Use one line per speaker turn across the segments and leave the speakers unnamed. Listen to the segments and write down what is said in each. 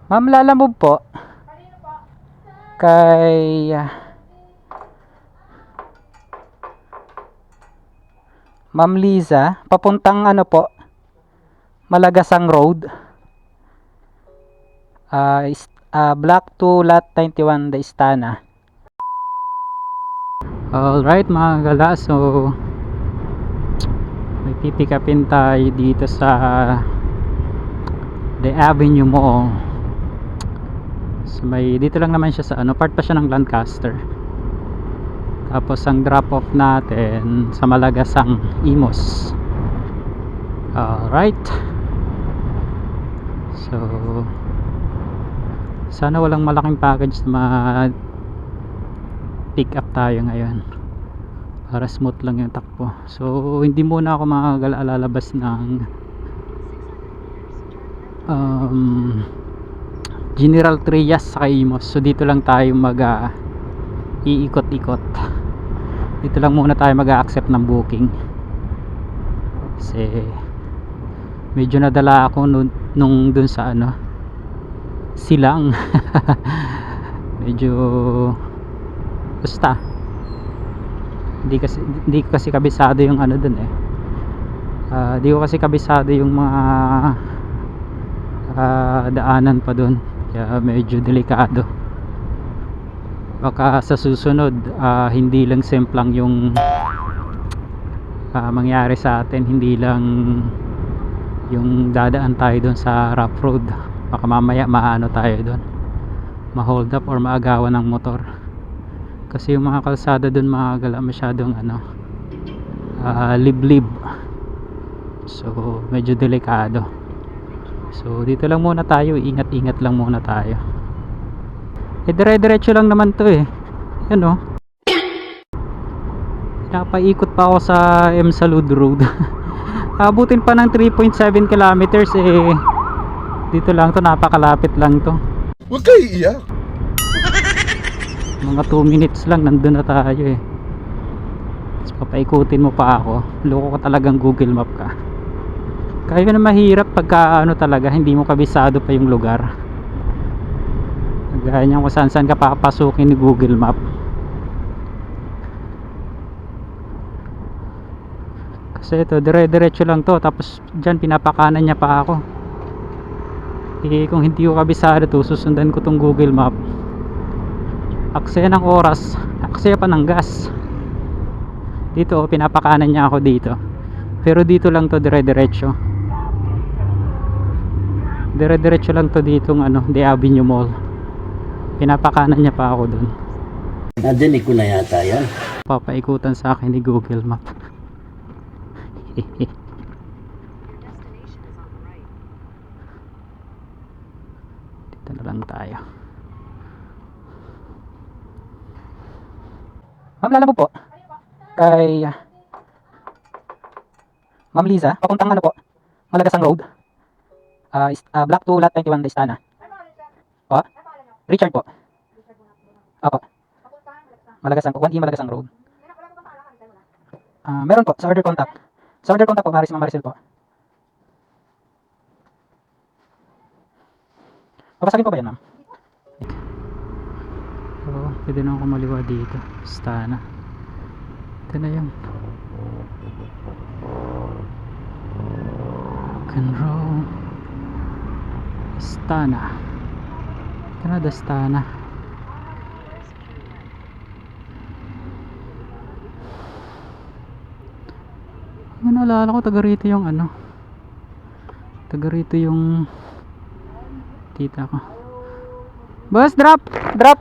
Ma'am, lalamove po. Kay Ma'am Liza, papuntang ano po, Malagasang Road. Block 2, Lot 91, The Istana. Alright mga gala, so may pipick upin tayo dito sa The Avenue Mall. So dito lang naman siya sa ano, part pa siya ng Lancaster. Tapos ang drop off natin sa Malagasang Imos. Alright. So sana walang malaking package na pick up tayo ngayon para smooth lang yung takbo. So hindi muna ako lalabas ng General Trias sa Imos. So dito lang tayo iikot-ikot. Dito lang muna tayo mag-accept ng booking kasi medyo nadala ako nung dun sa ano, Silang. Medyo basta hindi kasi kabisado yung ano dun eh. Di ko kasi kabisado yung mga daanan pa dun, kaya medyo delikado. Baka sa susunod hindi lang semplang yung mangyari sa atin, hindi lang yung dadaan tayo dun sa rough road, baka mamaya maano tayo dun, ma-hold up or maagawan ng motor. Kasi yung mga kalsada dun mga gala masyadong ano, liblib, so medyo delikado. So dito lang muna tayo, ingat-ingat lang muna tayo. Dire-diretso lang naman to eh. Yan o, napaikot pa ako sa M. Salud Road. Abutin pa ng 3.7 kilometers eh. Dito lang to, napakalapit lang to.
Huwag kayo iiyak.
Mga 2 minutes lang nandun na tayo eh. Tapos papaikutin mo pa ako. Loko ka talagang Google Map ka. Kaya na mahirap pagka ano talaga, hindi mo kabisado pa yung lugar. Gaya niyan kung saan ka papasukin ni Google Map. Kasi ito, dire-diretso lang to. Tapos dyan pinapakanan niya pa ako. Eh kung hindi ko kabisado to, susundan ko tong Google Map. Aksaya ng oras, aksaya pa ng gas. Dito pinapakanan niya ako dito. Pero dito lang to, dire-diretso. Dire-diretso lang to ditong ano, The Avenue Mall. Pinapakanan niya pa ako dun.
Nadinig ko na yata yan.
Papaikutan sa akin ni Google Map. Dito na lang tayo. Ma'am, lalamove po. Kay Ma'am Liza, papuntang ano po, Malagasang Road. Block 2, Lot 91, The Istana. O? Richard po. Opo. Malagasang, 1E Malagasang Road. Meron po, sa order contact. Sa order contact po, Ma'am Maricel po. Papasagin po ba yan, ma'am? So, pwede na ako maliwa dito. Istana. Ito na yung Rock Istana. Ito na, Istana. Ang naalala ko, taga rito yung ano, taga rito yung tita ko. Boss, drop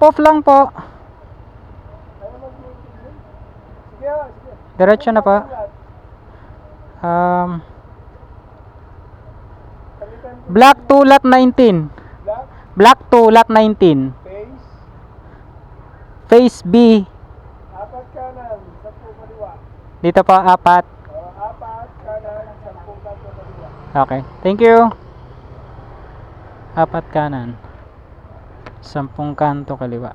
off lang po. Diretso na pa. Block 2, Lot 19. Block 2, Lot 19. Phase B.
Apat kanan, 10 kaliwa.
Dito pa, 4.
Apat kanan, 10 kanto kaliwa.
Okay, thank you. 4 kanan, 10 kanto kaliwa.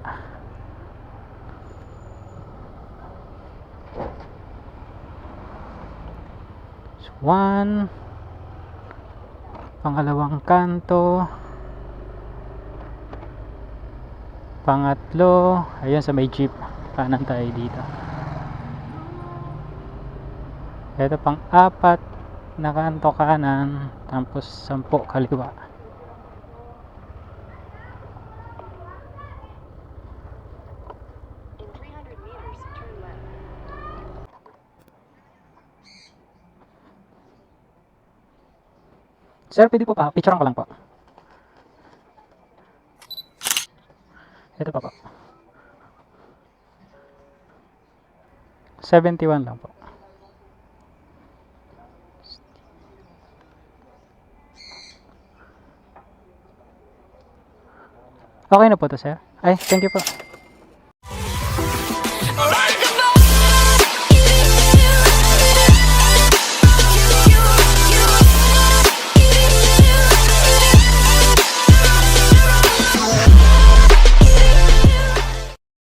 So, 1, pangalawang kanto, Pangatlo, ayun sa may jeep. Kanan tayo dito. Ito pang-apat na kanto kanan, tapos 10 kaliwa.
In 300 meters, turn left.
Sir, pwede po pa, picturean ko lang po. Ito pa po. 71 lang po. Okay na po to, sir. Ay, thank you po.